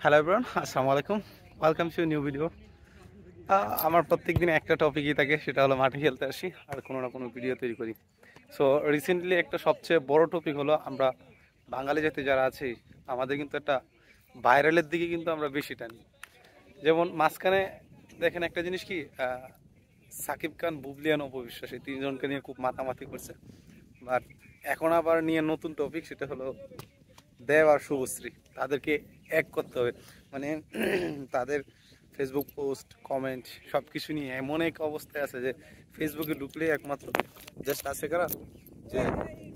Hello everyone, আসসালামু আলাইকুম। Welcome to new video. আমার প্রত্যেক দিন একটা টপিকই থাকে, সেটা হলো মাঠে খেলতে আসি আর কোনো না কোনো ভিডিও তৈরি করি। সো রিসেন্টলি একটা সবচেয়ে বড় টপিক হলো আমরা বাঙালি জাতি যারা আছি, আমাদের কিন্তু একটা ভাইরালের দিকে কিন্তু আমরা বেশি টানি। যেমন মাঝখানে দেখেন একটা জিনিস কি, সাকিব খান, বুবলিয়ান, অপবিশ্বাস এই তিনজনকে নিয়ে খুব মাতামাতি করছে। বাট এখন আবার নিয়ে নতুন টপিক, সেটা হলো দেব আর শুভশ্রী, তাদেরকে এক করতে হবে। মানে তাদের ফেসবুক পোস্ট, কমেন্ট সব কিছু নিয়ে এমন এক অবস্থায় আছে যে ফেসবুকে ঢুকলেই একমাত্র জাস্ট আছে কারা, যে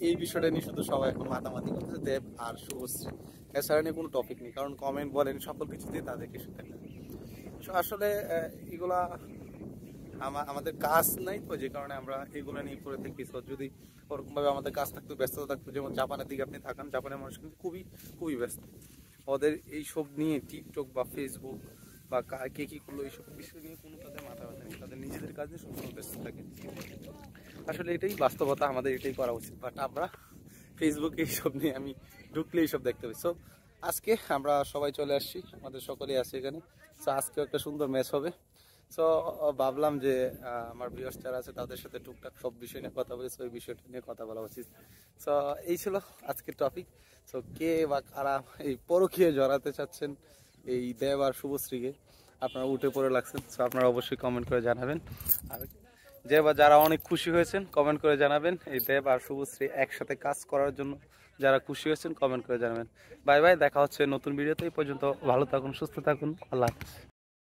এই বিষয়টা নিয়ে শুধু সবাই এখন মাতামাতি করতেছে, দেব আর শুভশ্রী। এছাড়া নিয়ে কোনো টপিক নেই, কারণ কমেন্ট বলেন সকল কিছুতেই তাদেরকে শুধু। আসলে এগুলা আমাদের কাজ নাই তো, যে কারণে আমরা এগুলো নিয়ে করে থাকি। তো যদি ওরকমভাবে আমাদের কাজ থাকতো, ব্যস্ততা থাকতো, যেমন জাপানের দিকে আপনি থাকান, জাপানের মানুষ কিন্তু খুবই খুবই ব্যস্ত। ওদের এইসব নিয়ে টিকটক বা ফেসবুক বা কে কী করলো এইসব বিষয় নিয়ে কোনো তাদের মাথা ব্যথা নেই, তাদের নিজেদের কাজে সবসময় ব্যস্ত থাকে। আসলে এটাই বাস্তবতা, আমাদের এটাই করা উচিত। বাট আমরা ফেসবুকে এইসব নিয়ে আমি ঢুকলে এইসব দেখতে পাই। সো আজকে আমরা সবাই চলে আসছি, আমাদের সকলেই আছে এখানে। সো আজকেও একটা সুন্দর ম্যাচ হবে। সো ভাবলাম যে আমার ভিউয়ার্স যারা আছে তাদের সাথে টুকটাক সব বিষয় নিয়ে কথা বলি, ওই বিষয়টা নিয়ে কথা বলা উচিত। সো এই ছিল আজকের টপিক। সো কে বা কারা এই পরকীয়া জড়াতে চাচ্ছেন এই দেব আর শুভশ্রীকে, আপনারা উঠে পড়ে লাগছেন। সো আপনারা অবশ্যই কমেন্ট করে জানাবেন। আর যে বা যারা অনেক খুশি হয়েছেন কমেন্ট করে জানাবেন। এই দেব আর শুভশ্রী একসাথে কাজ করার জন্য যারা খুশি হয়েছেন কমেন্ট করে জানাবেন। বাই বাই, দেখা হচ্ছে নতুন ভিডিওতে। এই পর্যন্ত ভালো থাকুন, সুস্থ থাকুন, আল্লাহ হাফেজ।